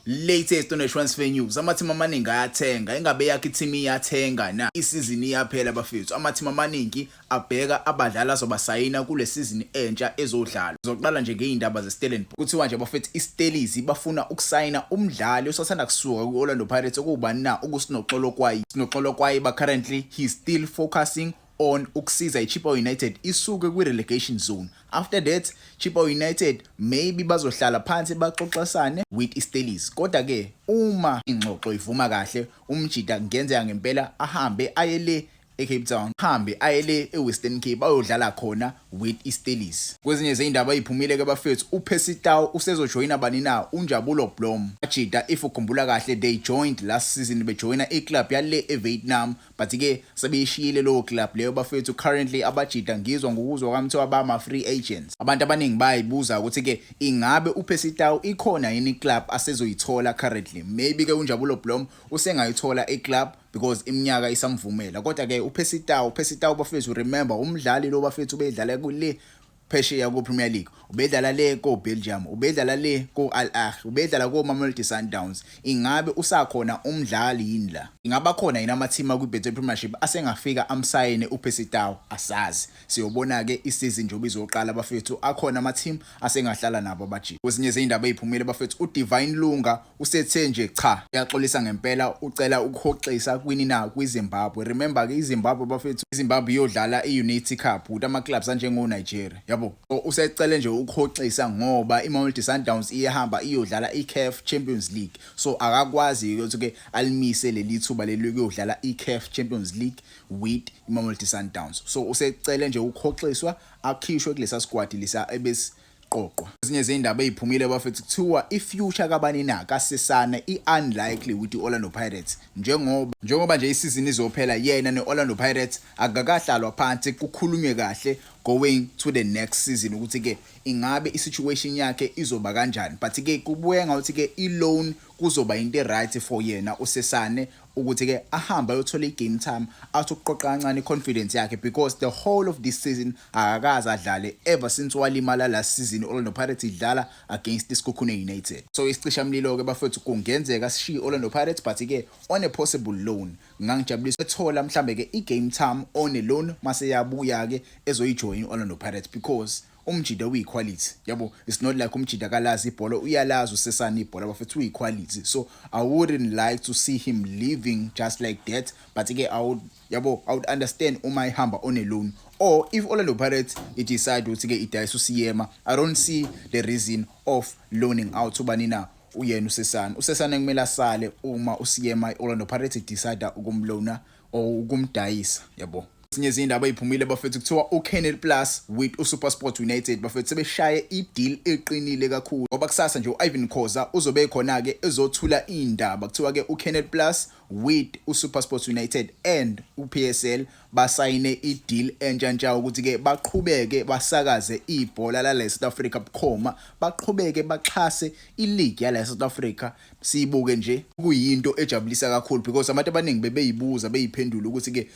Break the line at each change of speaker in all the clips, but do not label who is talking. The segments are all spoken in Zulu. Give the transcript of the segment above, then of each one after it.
Latest on the transfer news, amathimba amaningi ayathenga, engabe yakhe team iyathenga na isizini iyaphela bafethu. Amathimba amaningi abheka abadlali azobasayina kule season entsha ezodlala. Sizoqala nje ngeindaba zeStellenbosch. Kuthiwa nje bafethu iStellies bafuna ukusayina umdlali osasanda kusuka kuOrlando Pirates okubani na ukusinoxolokwayi. Sinoxolokwayi ba currently he's still focusing on ukusiza iChippa United isuke kwi-relegation zone. After that, Chippa United maybe bazohlala phansi baxoxisane with iStellies. Kodwa ke uma ingxoxo ivuma kahle, umjida ngenzeka ngempela ahambe ayele eCape Town, hambe ayele eWestern Cape ayodlala khona with iStellies. Kwezinye izindaba eziphumile ke bafethu, uPercy Tau usezojoyina bani na uNjabulo Blom. Ajida if ukhumbula kahle they joined last season, bejoyina iclub yale eVietnam, but ke sebeyishiyile lo club leyo bafethu. Currently abajida ngizwa ngokuzwa kwamthiwa abama free agents. Abantu abaningi bayibuza ukuthi ke ingabe uPercy Tau ikhona yini club asezoyithola currently. Maybe ke uNjabulo Blom usengayithola iclub because iminyaka isamvumela. Kodwa ke uPercy Tau bafethu, remember umdlali lo bafethu ubedlala kule phesheya ku Premier League, ubedlala le ko Belgium, ubedlala le ko Al Ahly, ubedlala ko Mamelodi Sundowns. Ingabe usakhona umdlali yini la? Ingaba khona yini amathima ku Betway Premiership asengafika amsayine uPercy Tau? Asazi. Siyobona ke isizini nje bizoqala bafethu, akhona amathima asengahlala nabo abajiki. Kwezinye izindaba eziphumile bafethu, uDivine Lunga usethe nje cha uyaxolisa ngempela, ucela ukuhoxisa kwini na kwiZimbabwe. Remember ke iZimbabwe bafethu, iZimbabwe iyodlala iUnity Cup with ama clubs anjengo Nigeria. Yabo, usecela nje ukuhoxisa ngoba iMamelodi Sundowns iyahamba iyodlala iCAF Champions League. So akakwazi ukuthi ke alimise leli thuba leli lokudlala iCAF Champions League with iMamelodi Sundowns. So usecela nje ukuhoxiswa akhishwe kulesa squad lisa ebesiqoqwa. Ezinye izindaba eziphumile bafethu, kuthiwa ifuture kabani na kaSesane iunlikely with iOrlando Pirates. Njengoba nje isizini izophela, yena neOrlando Pirates akakahlalwa phansi kukhulunywe kahle going to the next season ukuthi ke ingabe isituation yakhe izoba kanjani. But ke kubuye ngathi ke iloan kuzoba into right for yena uSesane ukuthi ke ahamba ayothola igame time athi ukuqoqa kancane confidence yakhe, because the whole of this season akakaze adlale ever since walimala last season Orlando Pirates idlala against iSkhukhune United. So isicishamlilo ke bafethu kungenzeka sishiye Orlando Pirates, but ke on a possible loan. Ngangijabulisa ethola mhlambe ke igame time on a loan mase yabuya ke ezoyijoin Orlando Pirates, because umjida uyiquality. Yabo, it's not like umjida kalazi ibhola, uyalazi uSesane ibhola bafethu uyiquality. So I wouldn't like to see him leaving just like that, but ke I would understand uma ihamba on a loan, or if Orlando Pirates it decide ukuthi ke idayisa uSiyema. I don't see the reason of loaning out ubani na uyena uSesane. uSesane kumele asale uma uSiyema iOrlando Pirates decide ukumlona or ukumdayisa. Yabo, ezinye izindaba eziphumile bafethu, kuthiwa uCanal Plus with uSuperSport United bafethu sebeshaye ideal eqinile kakhulu, ngoba kusasa nje uIvan Khoza uzobe khona ke ezothula indaba. Kuthiwa ke uCanal Plus with uSuperSport United and uPSL basayine ideal entsha ukuthi ke baqhubeke basakaze ibhola la South Africa bukhoma, baqhubeke baxhase ileague yala South Africa. Sibuke nje kuyinto ejabulisa kakhulu, because abantu abaningi bebeyibuza beyiphendula ukuthi ke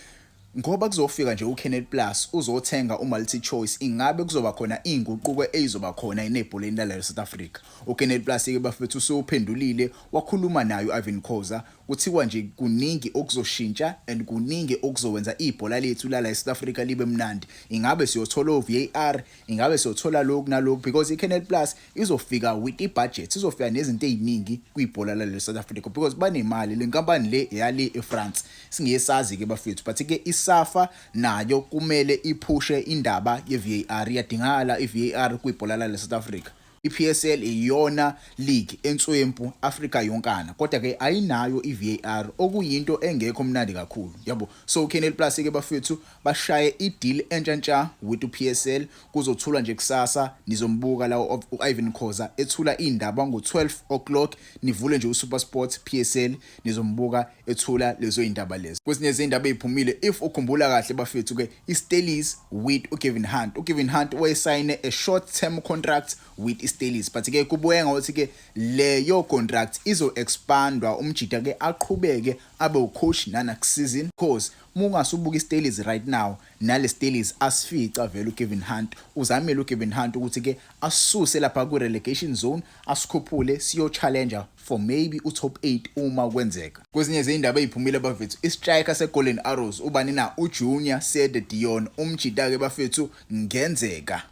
ngoba kuzofika nje uCanal Plus uzothenga uMulti Choice, ingabe kuzoba khona inguquko ezizoba khona enebholeni la South Africa. uCanal Plus ke bafethu usuphendulile, wakhuluma nayo Ivan Khoza, kuthiwa nje kuningi okuzoshintsha and kuningi okuzowenza ibhola lethu la South Africa libe mnandi. Ingabe siyothola uVAR, ingabe siyothola lokhu nalokhu, because iCanal Plus izofika with ibudget, izofika nezinto eziningi kwibhola la South Africa, because banemali le nkampani le yali eFrance singesazi ke bafethu. But ke iSAFA nayo kumele iphushe indaba yeVAR, yadingala iVAR kwibhola la South Africa. iPSL iyona league entswempu Africa yonkana, kodwa ke ayinayo iVAR, okuyinto engekho mnandi kakhulu. Yabo, so uCanal Plus ke bafethu bashaye ideal entsha with uPSL. Kuzothula nje kusasa, nizombuka la uIvan Khoza ethula indaba ngo-12 o'clock, nivule nje uSuperSport PSL nizombuka ethula lezo indaba lezo. Kwezinye izindaba eziphumile, if ukhumbula kahle bafethu ke iStellies with uKevin Hunt. uKevin Hunt wayesayine a short term contract with iStellies, but ke kubuye ngathi ke leyo contract izo expandwa, umjida ke aqhubeke abe ucoach nana season, because mungasubuka iStellies right now nale Stellies asifica vele uKevin Hunt. Uzamela uKevin Hunt ukuthi ke asuse lapha ku relegation zone, asikhuphule siyo challenger for maybe u-top 8 uma kwenzeka. Kwezinye izindaba eziphumile bafethu, istriker seGolden Arrows ubani na uJunior Sede Dion umjida ke bafethu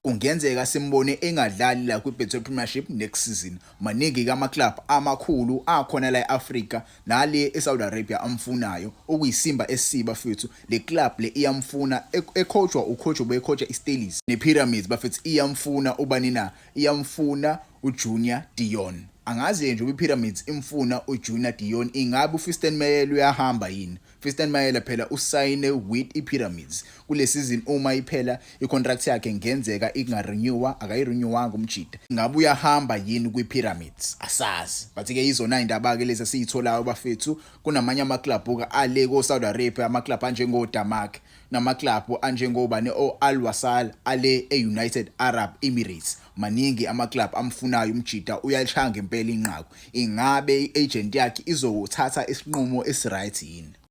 kungenzeka simbone engadlali la kwiBetway Premiership next season. Maningi ke ama-club amakhulu akhona la eAfrica nale eSaudi Arabia amfunayo okuyisimba esiba bafethu. Le club le iyamfuna ecoachwa ucoach obecoacha iSteelers nePyramids bafethu iyamfuna ubani na iyamfuna uJunior Dion. Angazi nje uPyramids imfuna uJunior Dion, ingabe uFisten Mayele uyahamba yini? Fiston Mayele phela usayine with iPyramids kule season. Uma iphela icontract yakhe ngenzeka ingarenewa, akayirenewanga umjida, ngabe uyahamba yini kwiPyramids asazi. But ke izona indaba ke lezi siyitholayo bafethu. Kunamanye amaclub ale ko Saudi Arabia, amaclub anjengo Damak namaclub anjengobani Al Wasal ale eUnited Arab Emirates. Maningi amaclub amfunayo umjida, uyalishanga impela inqaku. Ingabe iagent yakhe izothatha isinqumo esiright yini?